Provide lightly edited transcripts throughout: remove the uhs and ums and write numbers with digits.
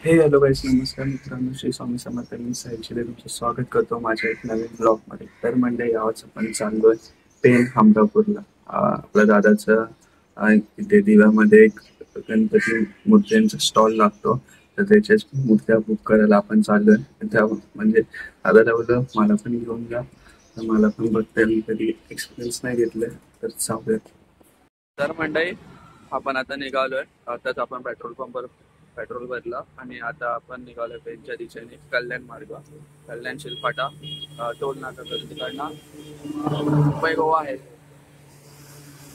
हे हॅलो गाईस, नमस्कार मित्रांनो. श्री स्वामी समर्थ. मी साहिल तुमचं स्वागत करतो माझ्या एक नवीन ब्लॉगमध्ये. तर म्हणजे यावंच आपण चाललोय पेन हमरापूरला. आपल्या दादाचं तिथे दिव्यामध्ये एक गणपती मूर्त्यांचा स्टॉल लागतो, तर त्याच्याच मूर्त्या बुक करायला आपण चाललोय. त्या म्हणजे दादाला बोललं मला पण घेऊन जा, तर मला पण बघता मी कधी एक्सपिरियन्स नाही घेतलं, तर जाऊयात. तर मंडळी, आपण आता निघालोय. आताच आपण पेट्रोल भरला आणि आता आपण निघालोय पेनच्या दिशेने कल्याण मार्ग, कल्याण शिलपाटा टोल नाका तिकडनं मुंबई गोवा आहे.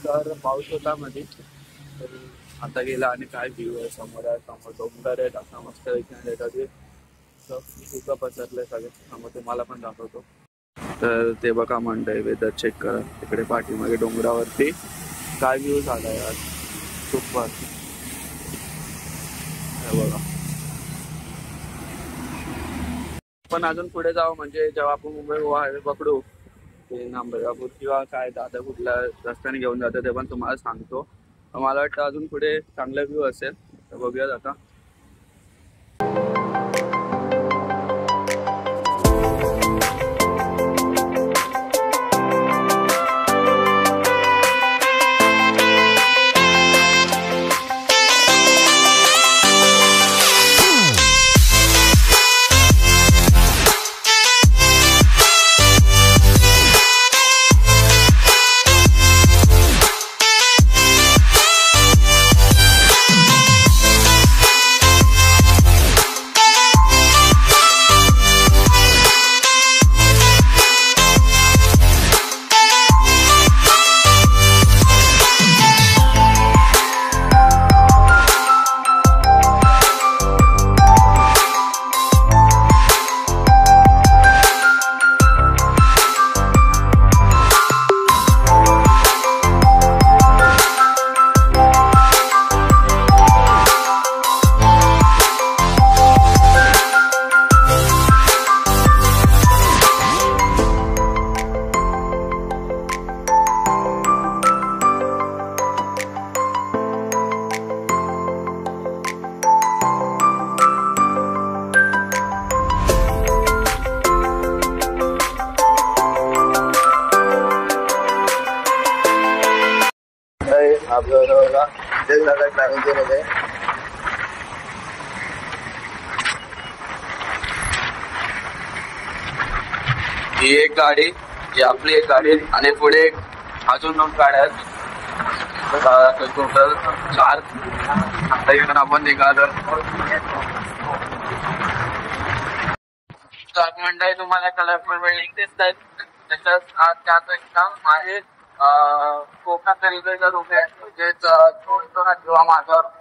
तर पाऊस होता मध्ये, तर आता गेला आणि काय व्ह्यू आहे समोर. समोर डोंगर आहेत, असा मस्त विज्ञान येतात सुका पसरले सगळे. समोर तुम्हाला पण दाखवतो. तर ते बघा मंडळी, वेदर चेक करा तिकडे पाठीमागे डोंगरावरती काय व्ह्यू झालाय आज. सुपर. बघा, पण अजून पुढे जावं म्हणजे जेव्हा आपण मुंबई गोवा हायवे पकडू ते नांबगापूर किंवा काय दादा कुठल्या रस्त्याने घेऊन जातं ते पण तुम्हाला सांगतो. मला वाटतं अजून पुढे चांगला व्ह्यू असेल, तर बघूयात आता. ही एक गाडी, ही आपली एक गाडी आणि पुढे अजून 2 गाड्या आहेत. टोटल 4. आता इकडून आपण निघालो. मंडळी, तुम्हाला कलरफुल बिल्डिंग दिसत आहेत. त्याच एक काम आहे कोकण रेल्वेचा रूट आहे, म्हणजेच किंवा माझ्यावर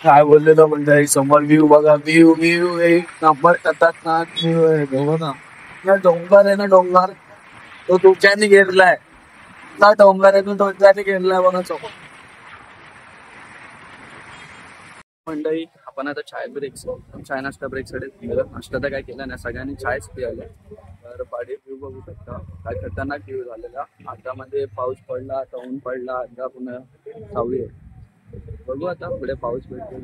काय बोललेलं म्हणजे समोर व्ह्यू बघा. व्ह्यू एक नंबर खतरनाक व्ह्यू आहे. बघा ना, या डोंगर आहे ना, डोंगर तो तुमच्याने घेरलाय ना. डोंगर आहे तो तुमच्याने घेरलाय बघा समोर. मंडळी, आपण आता चाय नाश्ता ब्रेक साठी नाश्ता तर काय केला नाही, सगळ्यांनी चायच पिले. तर पाडी व्ह्यू बघू शकता, काय खतरनाक व्ह्यू झालेला. आता मध्ये पाऊस पडला, आता ऊन पडला, आता पुन्हा सावली आहे. बघू आता पुढे पाऊस पडतो.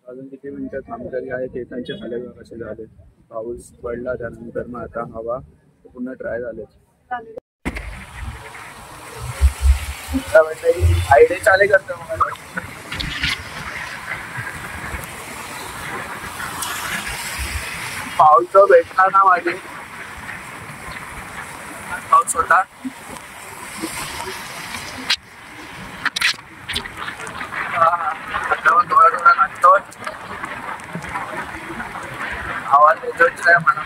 अजून किती मिनिटं थांबलेली आहे ते त्यांचे झाले कसे झाले. पाऊस पडला त्यानंतर मग आता हवा पुन्हा ड्राय झाले. आयडिया चाले करतो मला. पाऊस भेटला ना माझी, पाऊस होता. थोडा लागतो आवाज येतोय मला.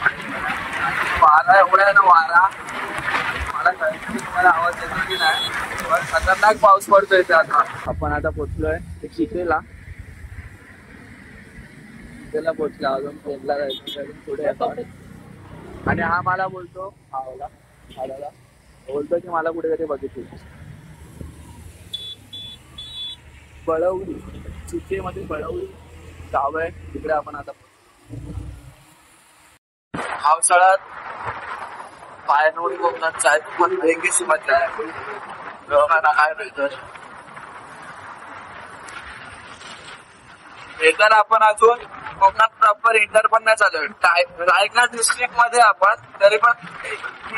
वारा एवढा आहे ना, वारा मला तुम्हाला आवाज येतो की नाही, पण खतरनाक पाऊस पडतोय. आता आपण आता पोचलोय चिखलीला. हॉटेलला पोहोचला, अजून पेनला जायचं पुढे येतात. आणि हा मला बोलतो बोलतो की मला कुठेतरी बघितली बळवडी, चिचेमध्ये बळवडी गाव आहे, तिकडे आपण आता पावसाळ्यात पायनोडी कोकणात जायचं पण वेगळीच मजा आहे. लोकांना काय मिळतं येताना आपण अजून कोकणात प्रॉपर एंटर पण नाही चालू. रायगड डिस्ट्रिक्ट मध्ये आपण तरी पण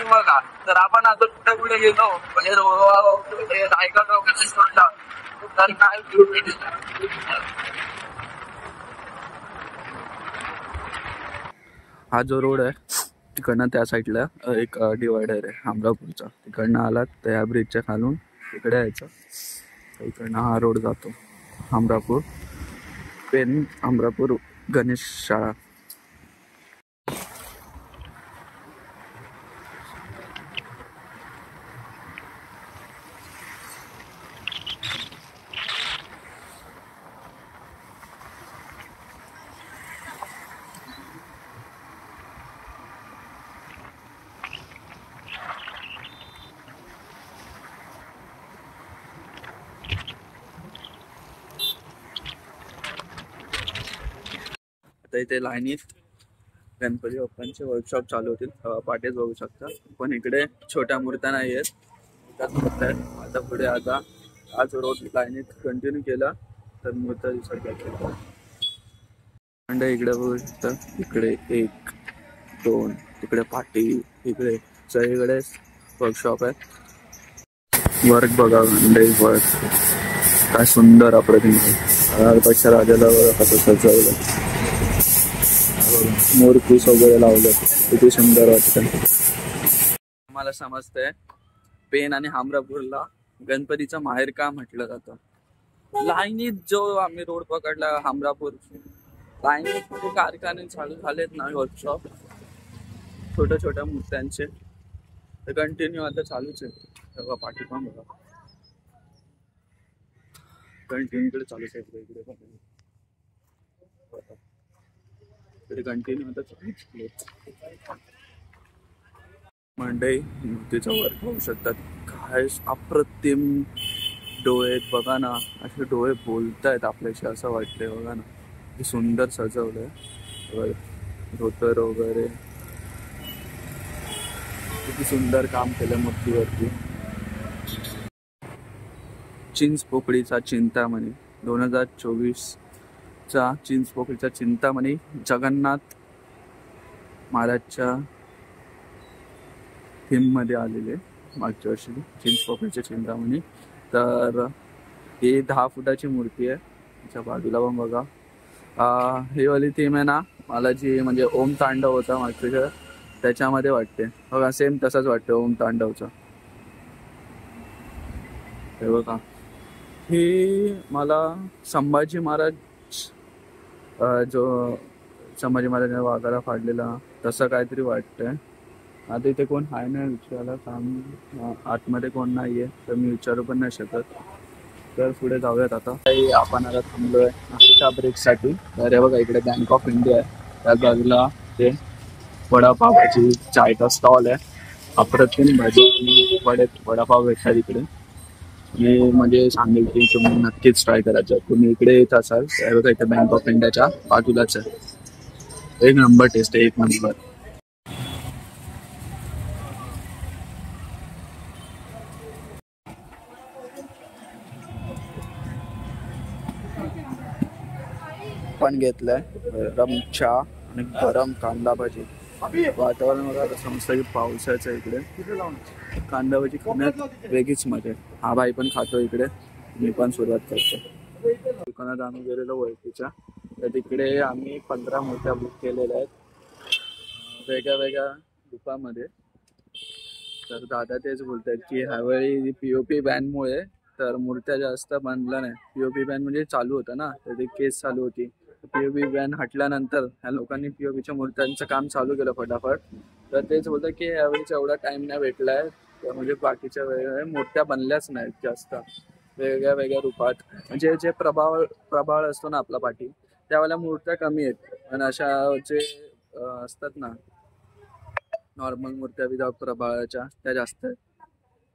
बघा तर आपण अजून कुठे कुठे गेलो म्हणजे रायगड वगैरे सोडला तर काय हा जो रोड आहे तिकडनं त्या साईडला एक डिवायडर आहे हमरापूरचा, तिकडनं आलात तर या ब्रिजच्या खालून तिकडे यायचं, इकडनं हा रोड जातो हमरापूर पेन हमरापूर गणेश शाळा. आता इथे लाईनीत गणपती बाप्पांचे वर्कशॉप चालू होतील, पाटेच बघू शकता. पण इकडे छोट्या मूर्त्या नाही आहेत, आता पुढे आता आज रोड लाईनीत कंटिन्यू केला तर मूर्त्या दिसत जातील. इकडे बघू शकता, इकडे 1 2 तिकडे पाटी, इकडे सगळीकडे वर्कशॉप आहे. वर्क बघा, वर्क काय सुंदर अप्रतिम. पेक्षा राजाला कसं सजवलं, मोरपीस वगैरे लावलं, किती सुंदर वाटतं. मला समजतंय पेन आणि हमरापूरला गणपतीचं माहेर का म्हटलं जातं. लाईनीत जो आम्ही रोड पकडला हमरापूर लाईनीत म्हणजे कारखाने चालू झालेत ना वर्कशॉप छोट्या छोट्या मूर्त्यांचे, तर कंटिन्यू आता चालूच आहे. तेव्हा पाठी पण बघा कंटिन्यू इकडे चालूच आहे, इकडे पण कंटिन्यू आता चालूच. मंडई मूर्तीचा वर्क होऊ शकतात, काय अप्रतिम डोळे बघा ना, असे डोळे बोलतायत आपल्याशी असं वाटतंय. बघा ना किती सुंदर सजवलंय, धोतर वगैरे किती सुंदर काम केलं मूर्तीवरती. चिंचपोकळीचा चिंतामणी 2024चा चिंचपोकळीचा चिंतामणी जगन्नाथ महाराजच्या थीम मध्ये आलेले मागच्या वर्षी चिंचपोकळीच्या चिंतामणी. तर ही 10 फुटाची मूर्ती आहे, त्याच्या बाजूला पण बघा ही वाली थीम आहे ना, मला जी म्हणजे ओम तांडव होता मागच्या त्याच्यामध्ये वाटते बघा, सेम तसाच वाटतं ओम तांडवचा. हे बघा ही मला संभाजी महाराज जो संभाजी महाराजांनी वाघाला फाडलेला तसं काहीतरी वाटतंय. आता इथे कोण आहे नाही विचारायला, काम आतमध्ये कोण नाहीये तर मी विचारू पण नाही शकत. तर पुढे जाऊयात. आता आपण आता थांबलोय नाश्ता ब्रेकसाठी. तर हे बघा इकडे बँक ऑफ इंडिया आहे, त्या बाजूला ते वडापावाची चायचा स्टॉल आहे. अप्रतिम भाजी आणि वडापाव भेटतात इकडे. मी म्हणजे सांगेल की तुम्ही नक्कीच ट्राय करायचं, तुम्ही इकडे येत असाल तर बघा इथे बँक ऑफ इंडियाच्या बाजूलाच आहे. एक नंबर टेस्ट आहे, एक नंबर. पण घेतलंय गरम चहा आणि गरम कांदा भाजी. वातावरण बघा आता समजतं की पावसाचं आहे इकडे. कांदा भाजी खाण्यात वेगळीच मजा आहे. हा भाई पण खातो इकडे, मी पण सुरुवात करतो. दुकानात आम्ही गेलेलो ओळखीच्या, तर तिकडे आम्ही 15 मूर्त्या बुक केलेल्या आहेत वेगळ्या वेगळ्या रूपामध्ये. तर दादा तेच बोलतात की ह्यावेळी POP बॅनमुळे तर मूर्त्या जास्त बांधल्या नाही. POP बॅन म्हणजे चालू होतं ना, तर ती केस चालू होती. POP बॅन हटल्यानंतर ह्या लोकांनी POPच्या मूर्त्यांचं काम चालू केलं फटाफट. तर तेच बोलतं की यावेळीच एवढा टाइम नाही भेटलाय, म्हणजे बाकीच्या वेळेला मूर्त्या बनल्याच नाहीत जास्त वेगळ्या वेगळ्या रूपात. म्हणजे जे प्रभाळ असतो ना आपला पाठी, त्यावेळेला मूर्त्या कमी आहेत, पण अशा जे असतात ना नॉर्मल मूर्त्या विदाउट प्रभाळाच्या त्या जास्त आहेत.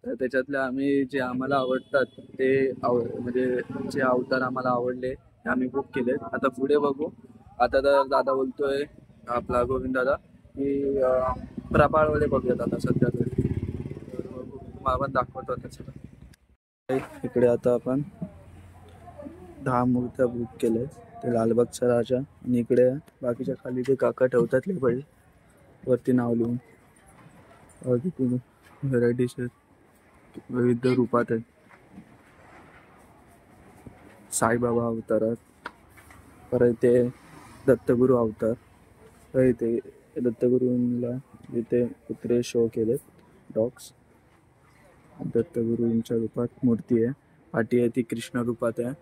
तर त्याच्यातल्या आम्ही जे आम्हाला आवडतात ते म्हणजे जे अवतार आम्हाला आवडले ते आम्ही बुक केले. आता पुढे बघू. आता तर दादा बोलतोय आपला गोविंद दादा की प्रभाळवाले बघूयात आता सध्या तरी. तुम्हाला पण दाखवतो त्याचं. इकडे आता आपण 10 मूर्त्या बुक केल्या. ते लालबागचा राजा आणि इकडे बाकीच्या खाली ते काका ठेवतात लेबल वरती नाव लिहून. किती व्हरायटीज आहेत, विविध रूपात आहेत. साईबाबा अवतारात, परत ते दत्तगुरू अवतार. तर इथे दत्तगुरूंना इथे कुत्रे शो केलेत, डॉग्स. दत्तगुरूंच्या रूपात मूर्ती आहे. पाठी आहे ती कृष्ण रूपात आहे.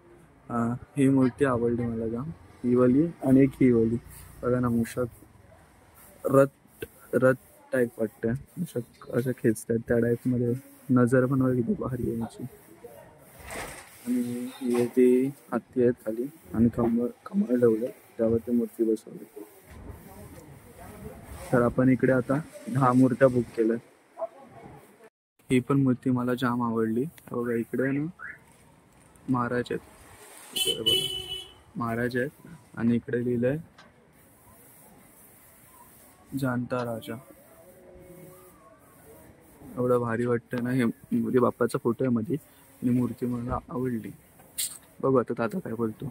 ही मूर्ती आवडली मला जाम. ही वाली आणि एक ही वाली बघा ना, मूषक रथ टाईप वाटतं. मूषक असं खेचतात त्या टाईपमध्ये. नजर पण बघा किती भारी आहे यांची. आणि ही आहे ती हत्ती आहेत खाली आणि कमळ ठेवलं त्यावरती मूर्ती बसवली. तर आपण इकडे आता 10 मूर्त्या बुक केल्या. ही पण मूर्ती मला जाम आवडली. बघा इकडे ना महाराज आहेत, महाराज आहेत आणि इकडे लिहिलंय जाणता राजा. एवढं भारी वाटतं ना. हे म्हणजे बाप्पाचा फोटो आहे मध्ये आणि मूर्ती मला आवडली. बघू आता दादा काय बोलतो.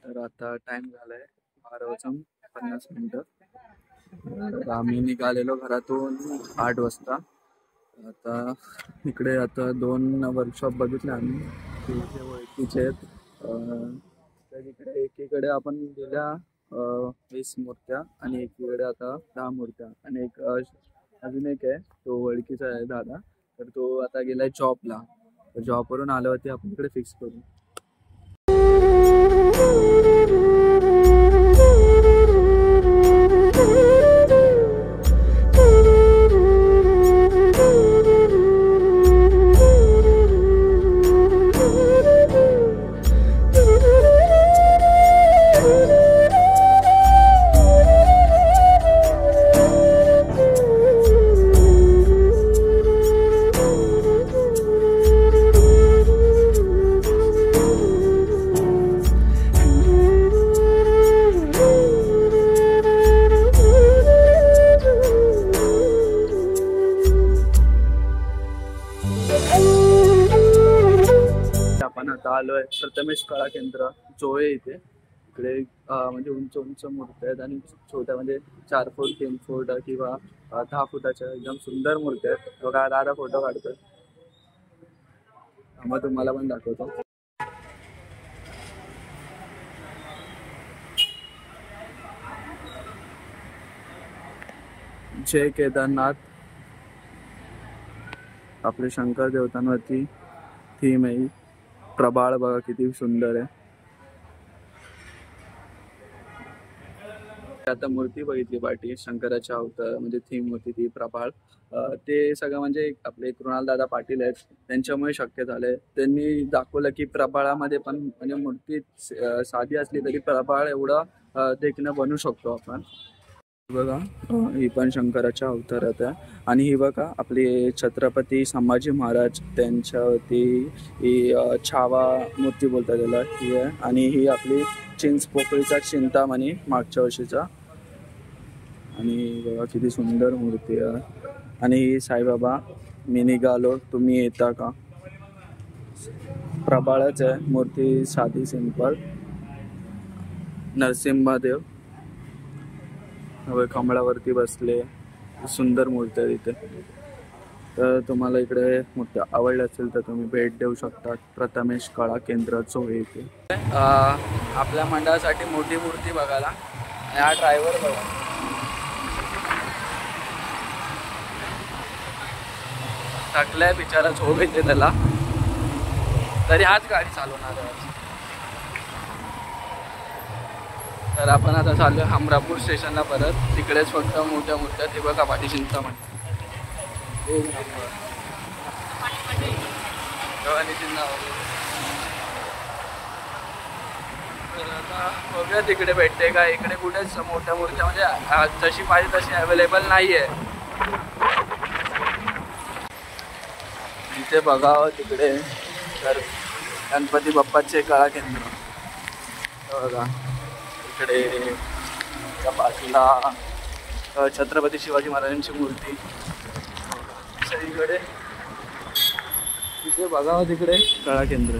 तर आता टाइम झालाय 12:50. आम्ही निघालेलो घरातून 8 वाजता. आता इकडे आता 2 वर्कशॉप बघितले आम्ही, ओळखीचे आहेत. तर इकडे एकीकडे आपण गेल्या 20 मूर्त्या आणि एकीकडे आता 10 मूर्त्या आणि एक अजून एक आहे तो ओळखीचा आहे दादा. तर तो आता गेलाय जॉबला. तर जॉबवरून आल्यावरती आपण इकडे फिक्स करू. आपण आता आलोय प्रथमेश कला केंद्र जोळे इथे. इकडे म्हणजे उंच मूर्त्या आहेत आणि छोट्या म्हणजे 4 फूट 3 फूट किंवा 10 फुटाच्या एकदम सुंदर मूर्त्या आहेत. बघा दादा फोटो काढतोय, मग तुम्हाला पण दाखवतो. जय केदारनाथ. आपले शंकर देवतांवरती थीम आहे. प्रभाळ बघा किती सुंदर आहे. आता मूर्ती बघितली पाठी शंकराच्या अवतार म्हणजे थीम होती ती प्रभाळ. ते सगळं म्हणजे आपले कृणाल दादा पाटील आहेत त्यांच्यामुळे शक्य झालंय. त्यांनी दाखवलं की प्रभाळामध्ये पण म्हणजे मूर्ती साधी असली तरी प्रभाळ एवढा देखणं बनवू शकतो आपण. बघा ही पण शंकराच्या अवतारात आहे. आणि ही बघा आपले छत्रपती संभाजी महाराज त्यांच्यावरती ही छावा मूर्ती बोलतात त्याला ही आहे. आणि ही आपली चिंचपोकळीचा चिंतामणी मागच्या वर्षीचा. आणि बघा किती सुंदर मूर्ती आहे. आणि ही साईबाबा मी निघालो तुम्ही येता का. प्रभाळच आहे मूर्ती, साधी सिंपल. नरसिंहदेव कमळावरती बसले, सुंदर मूर्ती आहे इथे. तर तुम्हाला इकडे मूर्ती आवडली असेल तर तुम्ही भेट देऊ शकता प्रथमेश कला केंद्र जोळे इथे. आपल्या मंडळासाठी मोठी मूर्ती बघायला. हा ड्रायव्हर बघा थकलाय बिचारा, झोप येते त्याला तरी हाच गाडी चालवणार आहे. तर आपण आता चाललो हमरापूर स्टेशनला परत. तिकडेच फक्त मोठ्या मूर्त्या ते बघा पाठी चिंतामणी. आता बघूया तिकडे भेटते का. इकडे कुठेच मोठ्या मूर्त्या म्हणजे जशी पाहिजे तशी अवेलेबल नाही आहे. इथे बघावं तिकडे तर गणपती बाप्पाचे कला केंद्र बघा. इकडे त्या बाजूला छत्रपती शिवाजी महाराजांची मूर्ती सगळीकडे. तिथे बघावं तिकडे कला केंद्र.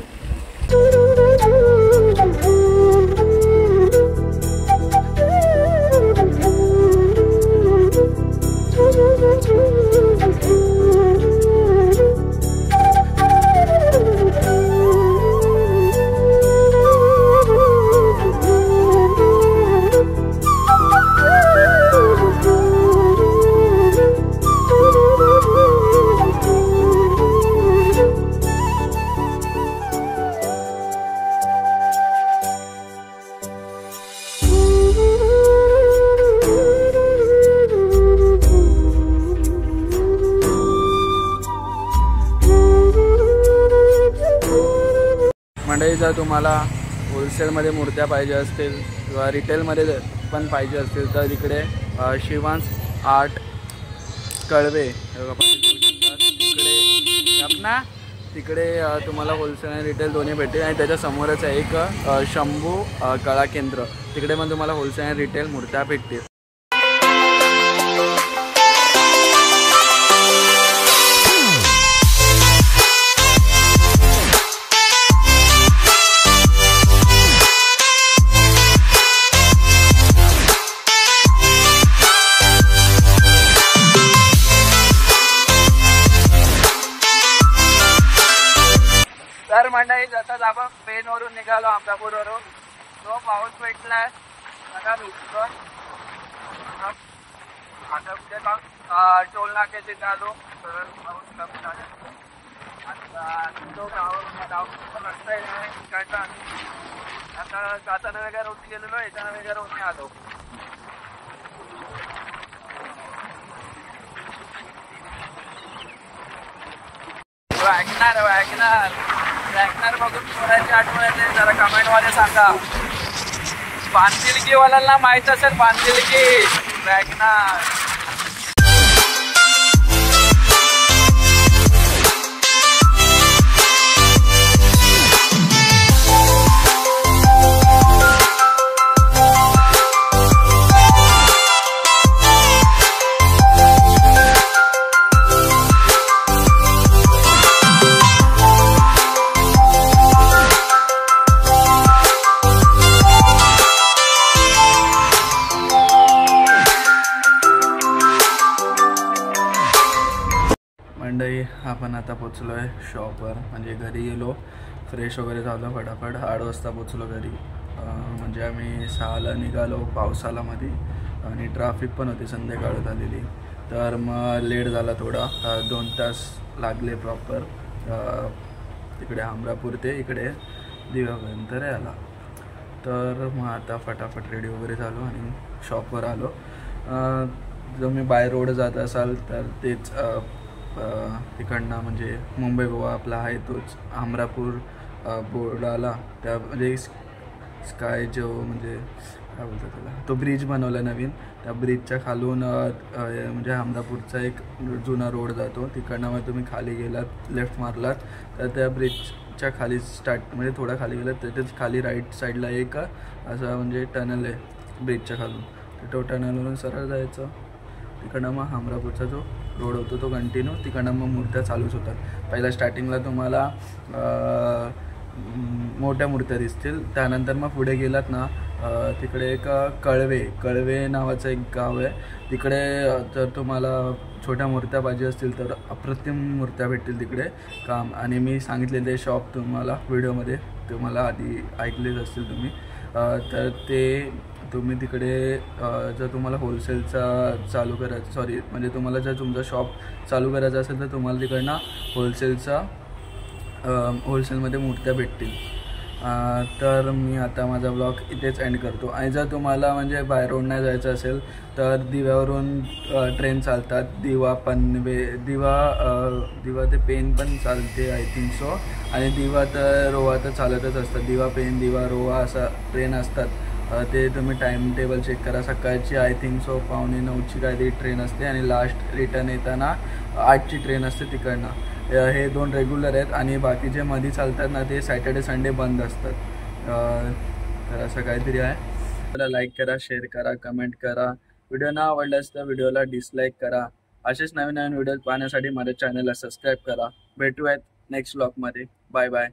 मंडळी, जर तुम्हाला होलसेलमध्ये मूर्त्या पाहिजे असतील किंवा रिटेलमध्ये पण पाहिजे असतील तर इकडे शिवांश आर्ट कळवे तिकडे तुम्हाला होलसेल आणि रिटेल दोन्ही भेटेल. आणि त्याच्यासमोरच आहे एक शंभू कला केंद्र. तिकडे पण तुम्हाला होलसेल आणि रिटेल मूर्त्या भेटतील. तर मंडळी, जसंच आपण पेनवरून निघालो अमरापूरवरून, तो पाऊस भेटलाय नका भिजतो. आता कुठे टोल नाक्याचे आलो तर पाऊस कमी झाला. आता तो गाव रस्ता आहे. आता जाताना वेगळ्या रोडने गेलेलो, येताना वेगळ्या रोडने आलो. वॅगनर बघून कोणाची आठवण येते जरा कमेंटमध्ये सांगा. पानदिलकीवाल्यांना माहीत असेल पानदिलकी वॅगनर. मंडळी, आपण आता पोचलो आहे शॉपवर. म्हणजे घरी गेलो, फ्रेश वगैरे झालं, फटाफट 8 वाजता पोचलो घरी. म्हणजे आम्ही 6ला निघालो पावसाला मध्ये आणि ट्रॅफिक पण होती संध्याकाळ झालेली. तर मग लेट झाला थोडा, 2 तास लागले प्रॉपर तिकडे अमरापूर ते इकडे दिव्यापर्यंत यायला. तर मग आता फटाफट रेडी वगैरे झालो आणि शॉपवर आलो. जर मी बाय रोड जात असाल तर तेच तिकडनं म्हणजे मुंबई गोवा आपला आहे तोच अमरापूर बोर्डाला त्या म्हणजे स्काय जो म्हणजे काय बोलतात त्याला, तो ब्रिज बनवला नवीन. त्या ब्रिजच्या खालून म्हणजे अमरापूरचा एक जुना रोड जातो. तिकडनं मग तुम्ही खाली गेलात, लेफ्ट मारलात तर त्या ब्रिजच्या खाली स्टार्ट म्हणजे थोडा खाली गेलात त्याच्याच खाली राईट साईडला एक असं म्हणजे टनल आहे ब्रिजच्या खालून. तो टनलवरून सरळ जायचं. तिकडनं मग अमरापूरचा जो रोड होतो तो कंटिन्यू, तिकडनं मग मूर्त्या चालूच होतात. पहिल्या स्टार्टिंगला तुम्हाला मोठ्या मूर्त्या दिसतील. त्यानंतर मग पुढे गेलात ना तिकडे एक कळवे नावाचं एक गाव आहे. तिकडे जर तुम्हाला छोट्या मूर्त्या पाहिजे असतील तर अप्रतिम मूर्त्या भेटतील तिकडे काम. आणि मी सांगितलेले शॉप तुम्हाला व्हिडिओमध्ये तुम्हाला आधी ऐकलेच असतील तुम्ही. तर ते तुम्ही तिकडे जर तुम्हाला होलसेलचा चालू करायचं म्हणजे तुम्हाला जर तुमचा शॉप चालू करायचा असेल तर तुम्हाला तिकडनं होलसेलमध्ये मूर्त्या भेटतील. तर मी आता माझा ब्लॉग इथेच एंड करतो. आणि जर तुम्हाला म्हणजे बाय रोड नाही जायचं असेल तर दिव्यावरून ट्रेन चालतात. दिवा ते पेन पण चालते आय थिंक सो. आणि दिवा तर रोहा तर चालतच असतात. दिवा पेन दिवा रोहा असा ट्रेन असतात. ते तुम्ही टाईम टेबल चेक करा. सकाळची आय थिंक सो 8:45ची काहीतरी ट्रेन असते आणि लास्ट रिटर्न येताना 8ची ट्रेन असते तिकडनं. हे 2 रेग्युलर आहेत आणि बाकीचे मध्ये चालतात ना ते सॅटर्डे संडे बंद असतात. तर असं काहीतरी आहे. मला लाईक करा, शेअर करा, कमेंट करा. व्हिडिओ ना आवडल्यास तर व्हिडिओला डिसलाईक करा. असेच नवीन नवीन व्हिडिओ पाहण्यासाठी माझ्या चॅनलला सबस्क्राईब करा. भेटूयात नेक्स्ट ब्लॉगमध्ये. Bye bye.